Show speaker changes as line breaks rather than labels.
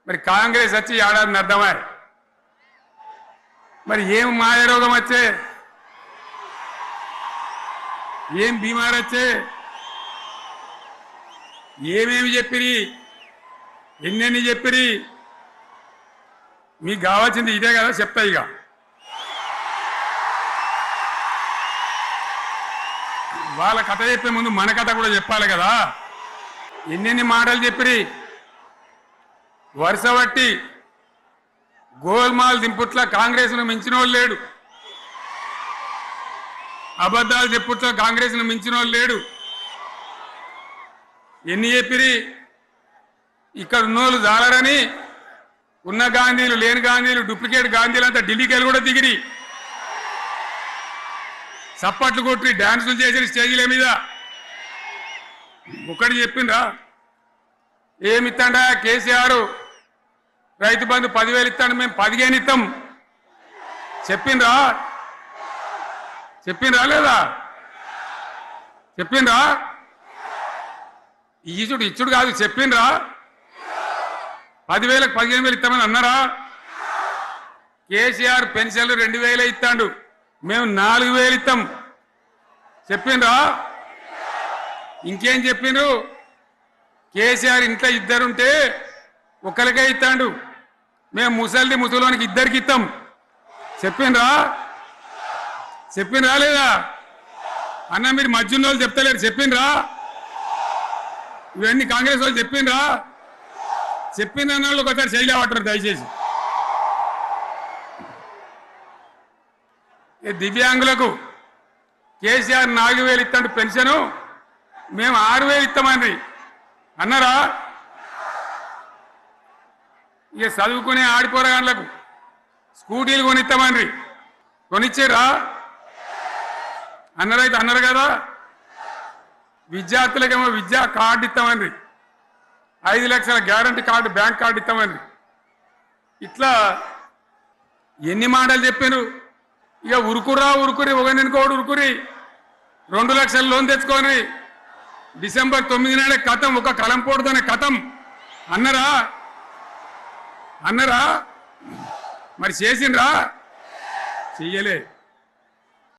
మరి కాంగ్రెస్ వచ్చి ఏడాది అర్థమా మరి ఏం మాయ రోగం వచ్చే ఏం బీమార్ వచ్చే ఏమేమి చెప్పిరి ఎన్నెన్ని చెప్పిరి మీకు కావాల్సింది ఇదే కదా చెప్తా ఇక వాళ్ళ కథ చెప్పే ముందు మన కథ కూడా చెప్పాలి కదా ఎన్నెన్ని మాటలు చెప్పిరి వరుస బట్టి గోల్మాల్ దింపుట్ల కాంగ్రెస్ను మించిన వాళ్ళు లేడు అబద్ధాలు చెప్పుట్ల కాంగ్రెస్ను మించిన వాళ్ళు లేడు ఎన్ని చెప్పిరి ఇక్కడ ఉన్నోళ్ళు జాలరని ఉన్న గాంధీలు లేని గాంధీలు డూప్లికేట్ గాంధీలు అంతా ఢిల్లీకి వెళ్ళి కూడా దిగిరి చప్పట్లు కొట్టి డాన్సులు చేసిన స్టేజీల మీద ఒకటి చెప్పిండ్రా ఏమిత్తాడా కేసీఆర్ రైతు బంధు 10,000 ఇస్తాడు మేము 15 ఇస్తాం చెప్పిండ్రా లేదా చెప్పిండ్రా ఇచ్చుడు కాదు చెప్పిండ్రా 10,000కు 15,000 ఇస్తామని అన్నారా కేసీఆర్ పెన్షన్లు 2,000 ఇస్తాడు మేము 4,000 ఇస్తాం చెప్పిండ్రా ఇంకేం చెప్పిండ్రు కేసీఆర్ ఇంట్లో ఇద్దరుంటే ఒకరికే ఇస్తాడు మేము ముసలోనికి ఇద్దరికి ఇస్తాం చెప్పిండ్రా లేదా అన్న మీరు మధ్యన్న వాళ్ళు చెప్తలేరు చెప్పిండ్రా ఇవన్నీ కాంగ్రెస్ వాళ్ళు చెప్పిండ్రా చెప్పిన వాళ్ళు ఒకసారి చేయలేవటారు దయచేసి దివ్యాంగులకు కేసీఆర్ 4,000 ఇస్తాడు పెన్షను మేము 6,000 ఇస్తామండి అన్నారా ఇక చదువుకునే ఆడిపోరగాళ్ళకు స్కూటీలు కొనిస్తామండి కొనిచ్చారా అన్నారైతే అన్నారు కదా విద్యార్థులకేమో విద్యా కార్డు ఇస్తామండి 5 లక్షల గ్యారంటీ కార్డు బ్యాంక్ కార్డు ఇస్తామండి ఇట్లా ఎన్ని మాటలు చెప్పాను ఇక ఉరుకురి ఒకరినికోడు ఉరుకురి 2 లక్షల లోన్ తెచ్చుకొని డిసెంబర్ 9 నాడే కథం ఒక కలంపోడుతోనే కథం అన్నరా మరి చేసిండ్రా చెయ్యలే